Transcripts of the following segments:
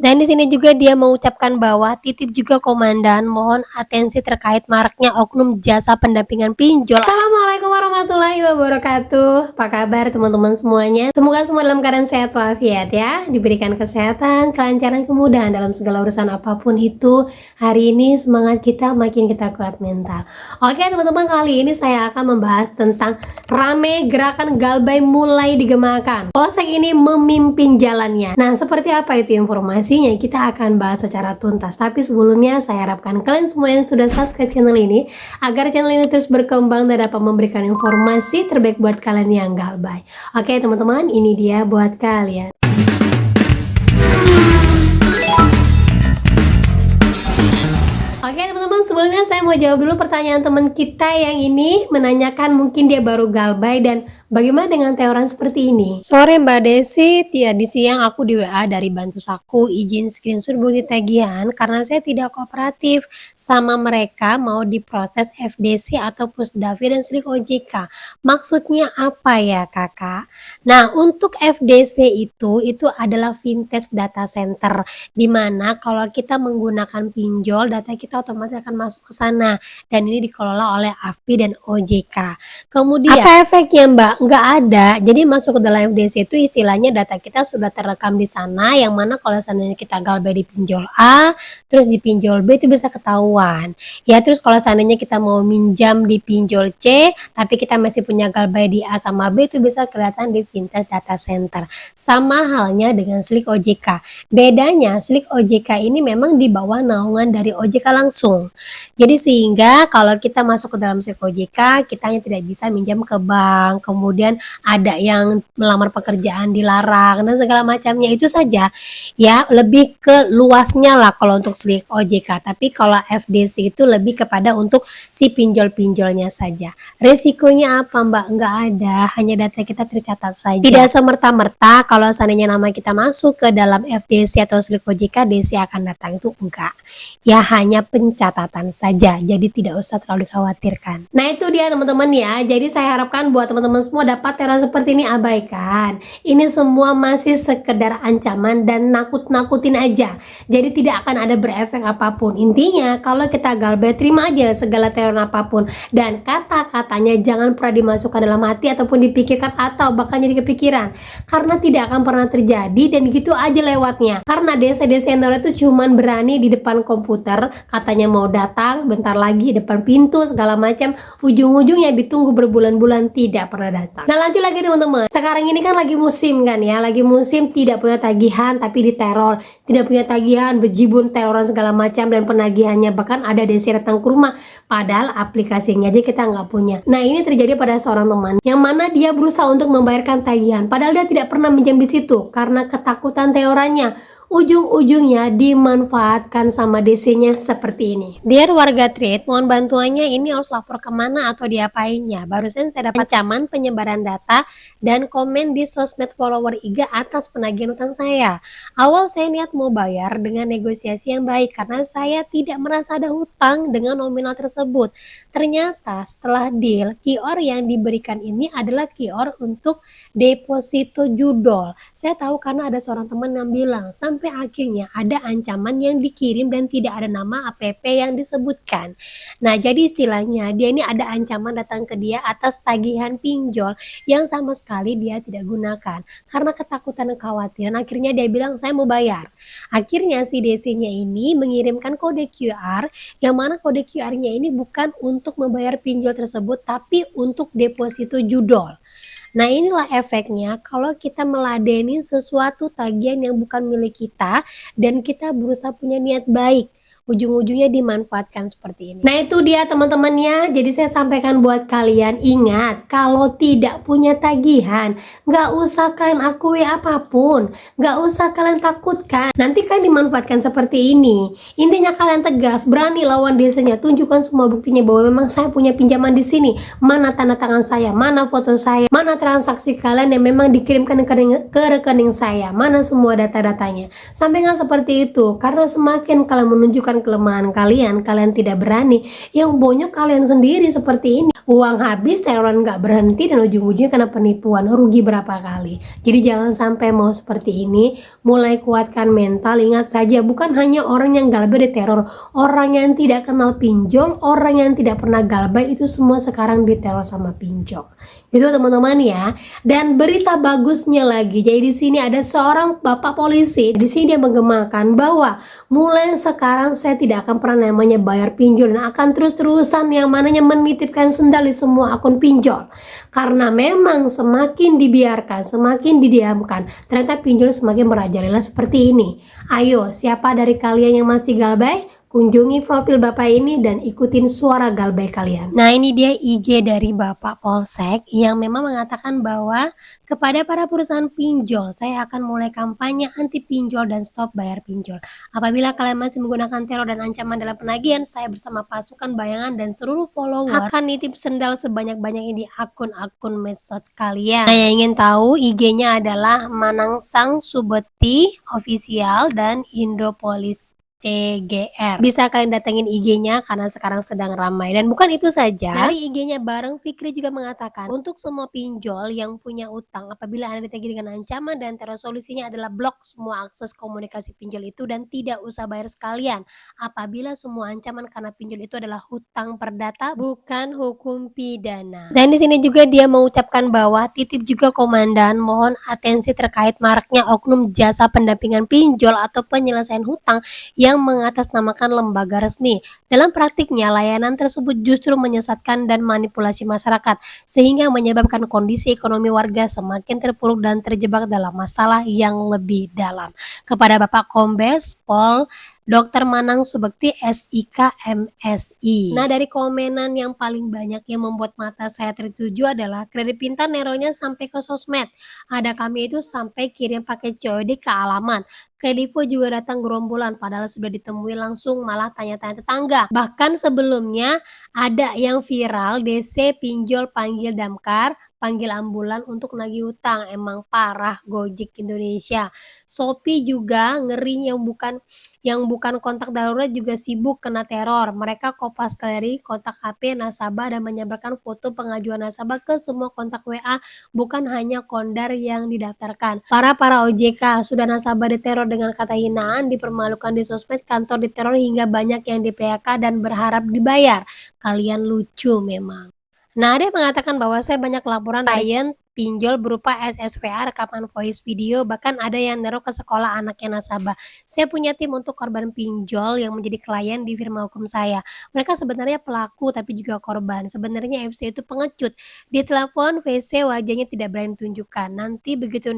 Dan di sini juga dia mengucapkan bahwa titip juga komandan, mohon atensi terkait maraknya oknum jasa pendampingan pinjol. Assalamualaikum warahmatullahi wabarakatuh. Apa kabar teman-teman semuanya? Semoga semua dalam keadaan sehat walafiat ya, diberikan kesehatan, kelancaran, kemudahan dalam segala urusan apapun itu. Hari ini semangat makin kita kuat mental. Oke teman-teman, kali ini saya akan membahas tentang rame gerakan Galbay mulai digemakan. Polsek ini memimpin jalannya. Nah, seperti apa itu informasi? Kita akan bahas secara tuntas. Tapi sebelumnya saya harapkan kalian semua yang sudah subscribe channel ini agar channel ini terus berkembang dan dapat memberikan informasi terbaik buat kalian yang galbay. Oke teman-teman, ini dia buat kalian. Oke teman-teman, sebelumnya saya mau jawab dulu pertanyaan teman kita yang ini menanyakan mungkin dia baru galbay dan bagaimana dengan teoran seperti ini? Sore Mbak Desi, tadi siang aku di WA dari Bantu Saku izin screenshot bukti tagihan karena saya tidak kooperatif sama mereka mau diproses FDC atau Pusdavi dan Slik OJK. Maksudnya apa ya kakak? Nah, untuk FDC itu adalah vintage data center, dimana kalau kita menggunakan pinjol data kita otomatis akan masuk ke sana dan ini dikelola oleh AFPI dan OJK. Kemudian apa efeknya Mbak? Nggak ada. Jadi masuk ke dalam FDC itu istilahnya data kita sudah terekam di sana, yang mana kalau seandainya kita galbay di pinjol A terus di pinjol B itu bisa ketahuan ya. Terus kalau seandainya kita mau minjam di pinjol C tapi kita masih punya galbay di A sama B itu bisa kelihatan di vintage data center. Sama halnya dengan Slik OJK. Bedanya Slik OJK ini memang di bawah naungan dari OJK langsung. Jadi sehingga kalau kita masuk ke dalam Slik OJK kita hanya tidak bisa minjam ke bank, kemudian ada yang melamar pekerjaan dilarang dan segala macamnya, itu saja ya. Lebih ke luasnya lah kalau untuk Slik OJK, tapi kalau FDC itu lebih kepada untuk si pinjol-pinjolnya saja. Resikonya apa Mbak? Nggak ada, hanya data kita tercatat saja. Tidak semerta-merta kalau seandainya nama kita masuk ke dalam FDC atau Slik OJK DC akan datang, itu enggak ya, hanya pencatatan saja, jadi tidak usah terlalu dikhawatirkan. Nah itu dia teman-teman ya, jadi saya harapkan buat teman-teman semua dapat teror seperti ini abaikan. Ini semua masih sekedar ancaman dan nakut-nakutin aja, jadi tidak akan ada berefek apapun. Intinya kalau kita galbay terima aja segala teror apapun, dan kata-katanya jangan pernah dimasukkan dalam hati ataupun dipikirkan atau bahkan jadi kepikiran, karena tidak akan pernah terjadi dan gitu aja lewatnya. Karena desa-desa itu cuman berani di depan komputer, katanya mau datang bentar lagi depan pintu segala macam, ujung-ujungnya ditunggu berbulan-bulan tidak pernah datang. Nah lanjut lagi teman-teman, sekarang ini kan lagi musim kan ya, lagi musim tidak punya tagihan tapi diteror, tidak punya tagihan bejibun teroran segala macam dan penagihannya bahkan ada desi datang ke rumah padahal aplikasinya aja kita nggak punya. Nah ini terjadi pada seorang teman yang mana dia berusaha untuk membayarkan tagihan padahal dia tidak pernah minjam di situ karena ketakutan teorannya. Ujung-ujungnya dimanfaatkan sama DC-nya seperti ini. Dear warga trade, mohon bantuannya, ini harus lapor kemana atau diapainnya? Barusan saya dapat ancaman penyebaran data dan komen di sosmed follower IG atas penagihan utang saya. Awal saya niat mau bayar dengan negosiasi yang baik karena saya tidak merasa ada hutang dengan nominal tersebut. Ternyata setelah deal, QR yang diberikan ini adalah QR untuk deposito judol. Saya tahu karena ada seorang teman yang bilang, sampai akhirnya ada ancaman yang dikirim dan tidak ada nama APP yang disebutkan. Nah jadi istilahnya dia ini ada ancaman datang ke dia atas tagihan pinjol yang sama sekali dia tidak gunakan. Karena ketakutan dan kekhawatiran akhirnya dia bilang saya mau bayar. Akhirnya si DC-nya ini mengirimkan kode QR, yang mana kode QR-nya ini bukan untuk membayar pinjol tersebut tapi untuk deposito judol. Nah inilah efeknya kalau kita meladeni sesuatu tagihan yang bukan milik kita dan kita berusaha punya niat baik, ujung-ujungnya dimanfaatkan seperti ini. Nah itu dia teman-teman ya, jadi saya sampaikan buat kalian, ingat kalau tidak punya tagihan nggak usah kalian akui apapun, nggak usah kalian takutkan, nanti kan dimanfaatkan seperti ini. Intinya kalian tegas, berani lawan desanya, tunjukkan semua buktinya bahwa memang saya punya pinjaman di sini, mana tanda tangan saya, mana foto saya, mana transaksi kalian yang memang dikirimkan ke rekening saya, mana semua data-datanya. Sampaikan seperti itu, karena semakin kalian menunjukkan memanfaatkan kelemahan kalian, kalian tidak berani, yang bonyok kalian sendiri seperti ini. Uang habis, teroran nggak berhenti, dan ujung-ujungnya kena penipuan, rugi berapa kali. Jadi jangan sampai mau seperti ini. Mulai kuatkan mental, ingat saja bukan hanya orang yang galbay diteror, orang yang tidak kenal pinjol, orang yang tidak pernah galbay itu semua sekarang diteror sama pinjol. Itu teman-teman ya. Dan berita bagusnya lagi, jadi di sini ada seorang bapak polisi. Di sini dia menggemakan bahwa mulai sekarang saya tidak akan pernah namanya bayar pinjol, dan akan terus-terusan yang mananya menitipkan sendal di semua akun pinjol. Karena memang semakin dibiarkan, semakin didiamkan, ternyata pinjol semakin merajalela seperti ini. Ayo, siapa dari kalian yang masih galbay? Kunjungi profil Bapak ini dan ikutin suara galbay kalian. Nah, ini dia IG dari Bapak Polsek yang memang mengatakan bahwa kepada para perusahaan pinjol, saya akan mulai kampanye anti pinjol dan stop bayar pinjol. Apabila kalian masih menggunakan teror dan ancaman dalam penagihan, saya bersama pasukan bayangan dan seluruh follower akan nitip sendal sebanyak-banyaknya di akun-akun medsos kalian. Nah, yang ingin tahu IG-nya adalah Manangsang Subeti Official dan Indopolis CGR. Bisa kalian datengin IG-nya karena sekarang sedang ramai. Dan bukan itu saja, dari IG-nya bareng Fikri juga mengatakan untuk semua pinjol yang punya utang, apabila Anda ditagih dengan ancaman dan teror, solusinya adalah blok semua akses komunikasi pinjol itu dan tidak usah bayar sekalian. Apabila semua ancaman karena pinjol itu adalah hutang perdata, bukan hukum pidana. Dan di sini juga dia mengucapkan bahwa titip juga komandan, mohon atensi terkait maraknya oknum jasa pendampingan pinjol atau penyelesaian hutang yang mengatasnamakan lembaga resmi. Dalam praktiknya, layanan tersebut justru menyesatkan dan manipulasi masyarakat, sehingga menyebabkan kondisi ekonomi warga semakin terpuruk dan terjebak dalam masalah yang lebih dalam. Kepada Bapak Kombes Pol Dr. Manang Subekti SIK MSI. Nah, dari komenan yang paling banyak yang membuat mata saya tertuju adalah kredit pintar nerornya sampai ke sosmed. Ada kami itu sampai kirim pakai COD ke alamat. Kredivo juga datang gerombolan padahal sudah ditemui langsung, malah tanya-tanya tetangga. Bahkan sebelumnya ada yang viral DC pinjol panggil damkar, panggil ambulan untuk nagih utang. Emang parah Gojek Indonesia. Shopee juga ngeri, yang bukan kontak darurat juga sibuk kena teror. Mereka kopas galeri kontak HP nasabah dan menyebarkan foto pengajuan nasabah ke semua kontak WA, bukan hanya kondar yang didaftarkan. Para OJK sudah nasabah diteror dengan kata hinaan, dipermalukan di sosmed, kantor diteror hingga banyak yang di PHK dan berharap dibayar. Kalian lucu memang. Nah, ada yang mengatakan bahwa saya banyak laporan klien pinjol berupa SSVA, rekaman voice video, bahkan ada yang naruh ke sekolah anaknya nasabah. Saya punya tim untuk korban pinjol yang menjadi klien di firma hukum saya. Mereka sebenarnya pelaku tapi juga korban. Sebenarnya FC itu pengecut. Di telepon VC wajahnya tidak berani tunjukkan. Nanti begitu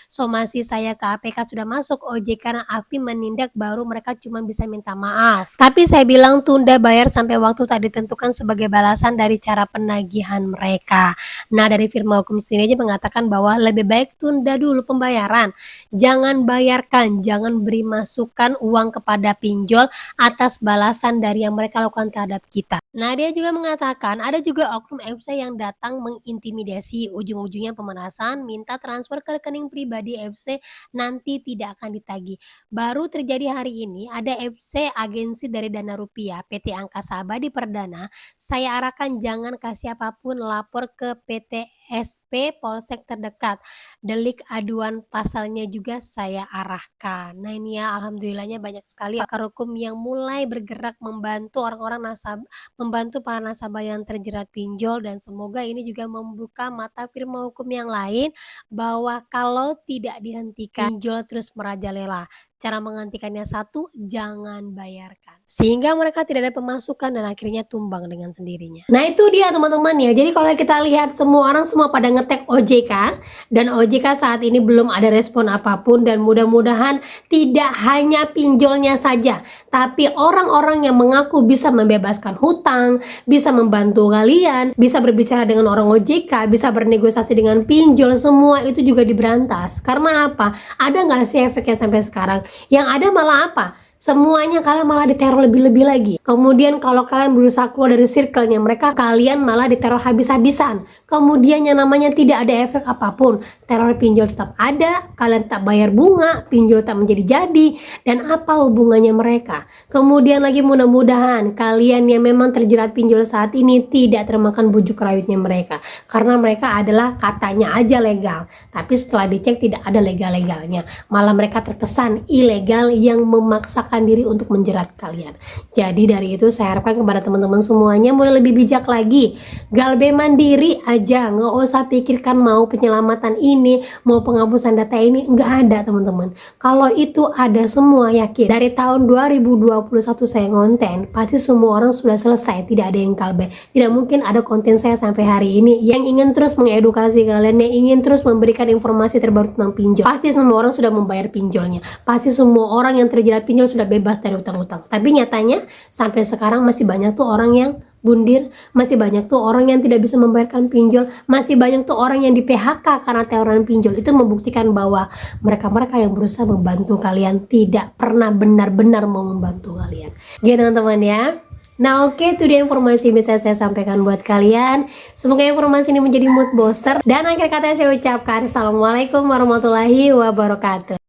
somasi saya ke APK sudah masuk OJK karena API menindak, baru mereka cuma bisa minta maaf. Tapi saya bilang tunda bayar sampai waktu tak ditentukan sebagai balasan dari cara penagihan mereka. Nah, dari firma hukum sendiri aja mengatakan bahwa lebih baik tunda dulu pembayaran. Jangan bayarkan, jangan beri masukan uang kepada pinjol atas balasan dari yang mereka lakukan terhadap kita. Nah, dia juga mengatakan ada juga oknum FC yang datang mengintimidasi, ujung-ujungnya pemerasan, minta transfer ke rekening pribadi FC, nanti tidak akan ditagih. Baru terjadi hari ini, ada FC agensi dari Dana Rupiah, PT Angkasa Abadi Perdana. Saya arahkan jangan kasih apapun, lapor ke PT SP Polsek terdekat. Delik aduan pasalnya juga saya arahkan. Nah, ini ya, alhamdulillahnya banyak sekali pakar hukum yang mulai bergerak membantu membantu para nasabah yang terjerat pinjol, dan semoga ini juga membuka mata firma hukum yang lain bahwa kalau tidak dihentikan pinjol terus merajalela. Cara menghentikannya satu, jangan bayarkan. Sehingga mereka tidak ada pemasukan dan akhirnya tumbang dengan sendirinya. Nah, itu dia teman-teman ya. Jadi kalau kita lihat semua orang pada ngetek OJK, dan OJK saat ini belum ada respon apapun, dan mudah-mudahan tidak hanya pinjolnya saja, tapi orang-orang yang mengaku bisa membebaskan hutang, bisa membantu kalian, bisa berbicara dengan orang OJK, bisa bernegosiasi dengan pinjol, semua itu juga diberantas. Karena apa? Ada nggak sih efeknya sampai sekarang? Yang ada malah apa? semuanya kalian malah diteror lebih-lebih lagi. Kemudian kalau kalian berusaha keluar dari circle-nya mereka, kalian malah diteror habis-habisan. Kemudian yang namanya tidak ada efek apapun, teror pinjol tetap ada, kalian tak bayar bunga, pinjol tak menjadi jadi, dan apa hubungannya mereka? Kemudian lagi mudah-mudahan kalian yang memang terjerat pinjol saat ini tidak termakan bujuk rayunya mereka, karena mereka adalah katanya aja legal, tapi setelah dicek tidak ada legal-legalnya, malah mereka terkesan ilegal yang memaksakan diri untuk menjerat kalian. Jadi dari itu saya harapkan kepada teman-teman semuanya mulai lebih bijak lagi. Galbay mandiri aja, nggak usah pikirkan mau penyelamatan ini, mau penghapusan data ini, nggak ada teman-teman. Kalau itu ada semua, yakin dari tahun 2021 saya ngonten, pasti semua orang sudah selesai, tidak ada yang Galbay. Tidak mungkin ada konten saya sampai hari ini yang ingin terus mengedukasi kalian, yang ingin terus memberikan informasi terbaru tentang pinjol. Pasti semua orang sudah membayar pinjolnya, pasti semua orang yang terjerat pinjol sudah bebas dari utang-utang. Tapi nyatanya sampai sekarang masih banyak tuh orang yang bundir, masih banyak tuh orang yang tidak bisa membayarkan pinjol, masih banyak tuh orang yang di PHK karena teroran pinjol. Itu membuktikan bahwa mereka-mereka yang berusaha membantu kalian tidak pernah benar-benar mau membantu kalian. Gitu teman-teman ya. Nah oke, itu dia informasi yang bisa saya sampaikan buat kalian. Semoga informasi ini menjadi mood booster. Dan akhir kata saya ucapkan Assalamualaikum warahmatullahi wabarakatuh.